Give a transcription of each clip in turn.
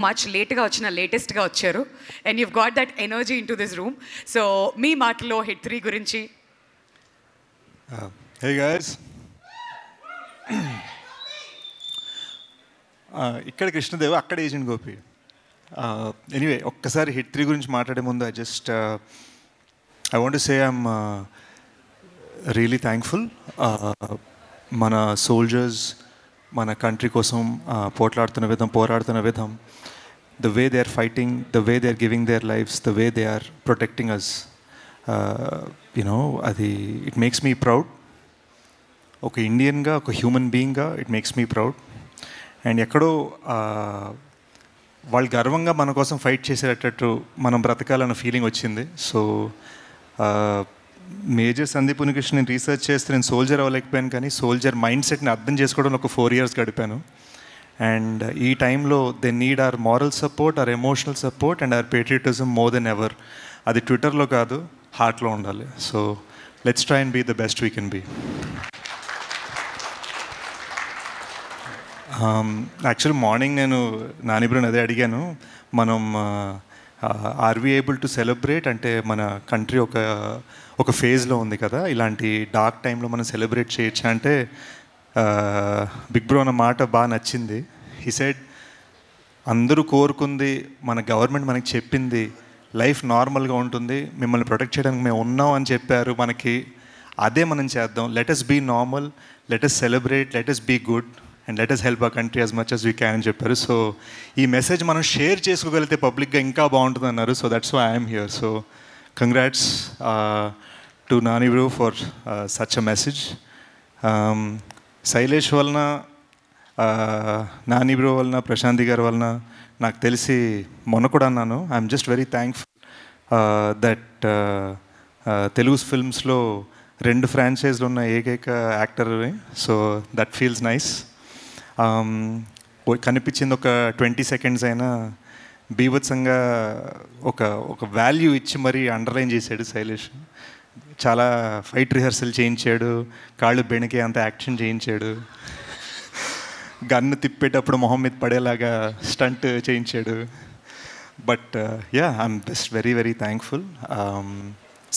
Much లేట్గా వచ్చిన లేటెస్ట్గా వచ్చారు and you've got that energy into this room. So మీ మాటలో హిట్ 3 గురించి. Hey guys. ఇక్కడ కృష్ణదేవ్, అక్కడ ఏజెంట్ గోపి. ఎనీవే, ఒక్కసారి హిట్ 3 గురించి మాట్లాడే ముందు I want to say I'm really thankful. మన సోల్జర్స్ మన కంట్రీ కోసం పోరాడుతున్న విధం, the way they are fighting, the way they are giving their lives, the way they are protecting us, అది it makes me proud. ఒక ఇండియన్గా, ఒక human బీయింగ్గా it makes me proud. And ఎక్కడో వాళ్ళు గర్వంగా మన కోసం ఫైట్ చేసేటట్టు మనం బ్రతకాలన్న ఫీలింగ్ వచ్చింది. సో మేజర్ సందీప్ ఉనికృష్ణ నేను రీసెర్చ్ చేస్తే నేను సోల్జర్ అవ్వలేకపోయాను, కానీ సోల్జర్ మైండ్ సెట్ని అర్థం చేసుకోవడంలో ఒక 4 years గడిపాను. అండ్ ఈ టైంలో they need our moral support, our emotional support and our patriotism more than ever. అది ట్విట్టర్లో కాదు, హార్ట్లో ఉండాలి. So let's try and be the best we can be. Actually morning నేను నానిబ్రోని అదే అడిగాను, మనం are we able to celebrate, అంటే మన కంట్రీ ఒక ఫేజ్లో ఉంది కదా, ఇలాంటి డార్క్ టైంలో మనం సెలబ్రేట్ చేయొచ్చా అంటే బిగ్ బ్రో అన్న మాట బాగా నచ్చింది. హీ సెడ్, అందరూ కోరుకుంది, మన గవర్నమెంట్ మనకి చెప్పింది లైఫ్ నార్మల్గా ఉంటుంది, మిమ్మల్ని ప్రొటెక్ట్ చేయడానికి మేము ఉన్నాం అని చెప్పారు మనకి, అదే మనం చేద్దాం. Let us be normal, let us celebrate, let us be good and let us help our country as much as we can అని చెప్పారు. సో ఈ మెసేజ్ మనం షేర్ చేసుకోగలిగితే పబ్లిక్గా ఇంకా బాగుంటుంది అన్నారు. So that's why I'm here. So congrats to Nani bro for such a message. Shailesh వలన, నాని బ్రో వలన, ప్రశాంతి గారి వలన నాకు తెలిసి మొన్న కూడా అన్నాను, I'm just very thankful that Telugu ఫిల్మ్స్లో 2 ఫ్రాంచైజ్లు ఉన్న ఏకైక యాక్టర్ని. So that feels nice. కనిపించింది ఒక 20 seconds అయినా బీభత్సంగా ఒక వాల్యూ ఇచ్చి మరీ అండర్లైన్ చేశాడు శైలేష్. చాలా ఫైట్ రిహర్సల్ చేయించాడు, కాళ్ళు బెణికే అంత యాక్షన్ చేయించాడు, గన్ను తిప్పేటప్పుడు మొహం మీద పడేలాగా స్టంట్ చేయించాడు. But I'm just very very thankful.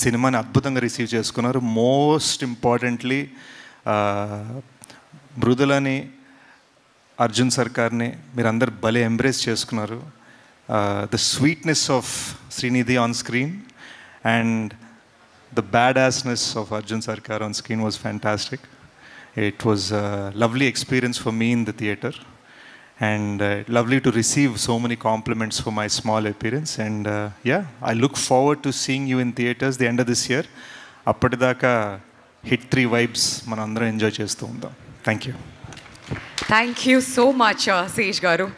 సినిమాని అద్భుతంగా రిసీవ్ చేసుకున్నారు. మోస్ట్ ఇంపార్టెంట్లీ మృదులని, అర్జున్ సర్కార్ని మీరందరు భలే ఎంబ్రేస్ చేసుకున్నారు. The sweetness of Srinidhi on screen and the badassness of Arjun Sarkar on screen was fantastic. It was a lovely experience for me in the theatre and lovely to receive so many compliments for my small appearance. And I look forward to seeing you in theatres the end of this year. Appadidaka hit 3 vibes manandram enjoy chestu undam. Thank you. Thank you so much, Sej garu.